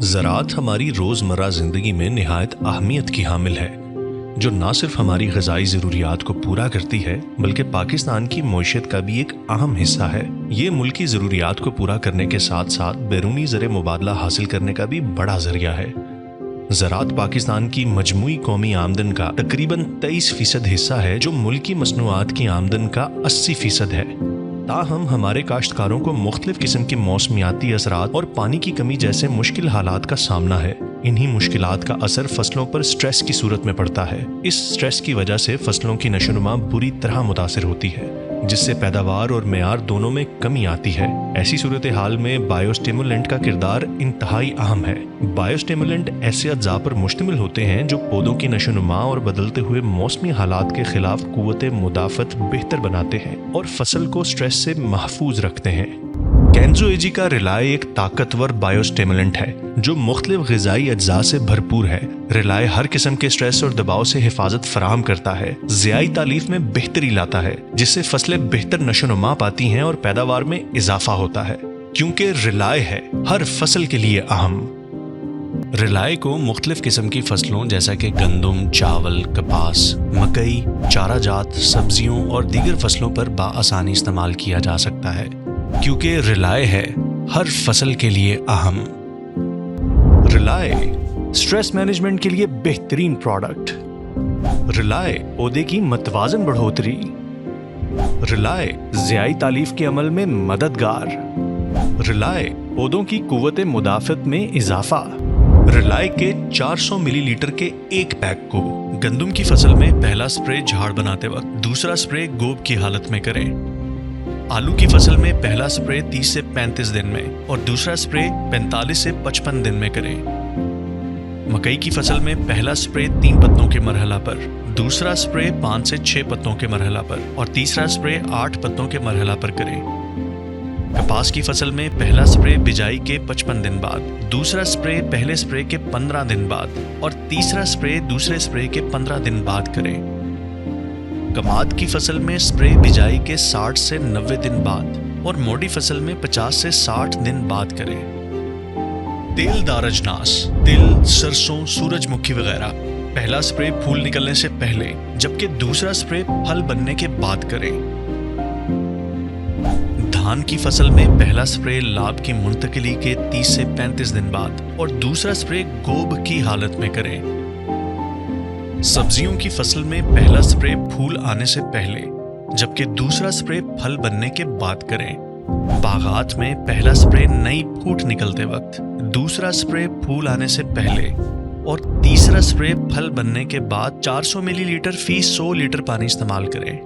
زراعت ہماری روزمرہ زندگی میں نہایت اہمیت کی حامل ہے، جو نہ صرف ہماری غذائی ضروریات کو پورا کرتی ہے بلکہ پاکستان کی معیشت کا بھی ایک اہم حصہ ہے۔ یہ ملکی ضروریات کو پورا کرنے کے ساتھ ساتھ بیرونی زر مبادلہ حاصل کرنے کا بھی بڑا ذریعہ ہے۔ زراعت پاکستان کی مجموعی قومی آمدن کا تقریباً 23% حصہ ہے، جو ملکی مصنوعات کی آمدن کا 80% ہے۔ تاہم ہمارے کاشتکاروں کو مختلف قسم کے موسمیاتی اثرات اور پانی کی کمی جیسے مشکل حالات کا سامنا ہے۔ انہی مشکلات کا اثر فصلوں پر سٹریس کی صورت میں پڑتا ہے۔ اس سٹریس کی وجہ سے فصلوں کی نشوونما بری طرح متاثر ہوتی ہے، جس سے پیداوار اور معیار دونوں میں کمی آتی ہے۔ ایسی صورتحال میں بایو اسٹیمولنٹ کا کردار انتہائی اہم ہے۔ بایو اسٹیمولنٹ ایسے اجزاء پر مشتمل ہوتے ہیں جو پودوں کی نشوونما اور بدلتے ہوئے موسمی حالات کے خلاف قوت مدافعت بہتر بناتے ہیں اور فصل کو سٹریس سے محفوظ رکھتے ہیں۔ کینزو ایجی کا ریلائے ایک طاقتور بایو اسٹیمولنٹ ہے جو مختلف غذائی اجزاء سے بھرپور ہے۔ ریلائے ہر قسم کے سٹریس اور دباؤ سے حفاظت فراہم کرتا ہے، ضیائی تالیف میں بہتری لاتا ہے، جس سے فصلیں بہتر نشوونما پاتی ہیں اور پیداوار میں اضافہ ہوتا ہے، کیونکہ ریلائے ہے ہر فصل کے لیے اہم۔ ریلائے کو مختلف قسم کی فصلوں جیسا کہ گندم، چاول، کپاس، مکئی، چارہ جات، سبزیوں اور دیگر فصلوں پر بآسانی استعمال کیا جا سکتا ہے، کیونکہ ریلائے ہے ہر فصل کے لیے اہم۔ ریلائے سٹریس مینجمنٹ کے لیے بہترین پروڈکٹ۔ ریلائے پودے کی متوازن بڑھوتری۔ ریلائے ضیائی تالیف کے عمل میں مددگار۔ ریلائے پودوں کی قوت مدافعت میں اضافہ۔ ریلائے کے 400 ملی لیٹر کے ایک پیک کو گندم کی فصل میں پہلا سپرے جھاڑ بناتے وقت، دوسرا سپرے گوب کی حالت میں کریں۔ آلو کی فصل میں پہلا سپرے 30 سے 35 دن میں اور دوسرا سپرے 45 سے 55 دن میں کریں۔ مکئی کی فصل میں پہلا سپرے 3 پتوں کے مرحلہ پر، دوسرا سپرے 5 سے 6 پتوں کے مرحلہ پر اور تیسرا سپرے 8 پتوں کے مرحلہ پر کریں۔ کپاس کی فصل میں پہلا سپرے بجائی کے 55 دن بعد، دوسرا سپرے پہلے سپرے کے 15 دن بعد اور تیسرا سپرے دوسرے سپرے کے 15 دن بعد کریں۔ کماد کی فصل میں سپرے بجائی کے 60 سے 90 دن بعد اور موٹی فصل میں 50 سے 60 دن بعد کریں۔ تیل دار اجناس، تل، سرسوں، سورج مکھی وغیرہ پہلا سپرے پھول نکلنے سے پہلے جبکہ دوسرا سپرے پھل بننے کے بعد کریں۔ دھان کی فصل میں پہلا سپرے لاب کی منتقلی کے 30 سے 35 دن بعد اور دوسرا سپرے گوب کی حالت میں کریں۔ سبزیوں کی فصل میں پہلا سپرے پھول آنے سے پہلے جبکہ دوسرا سپرے پھل بننے کے بعد کریں۔ باغات میں پہلا سپرے نئی پھوٹ نکلتے وقت، دوسرا سپرے پھول آنے سے پہلے اور تیسرا سپرے پھل بننے کے بعد 400 ملی لیٹر فی 100 لیٹر پانی استعمال کریں۔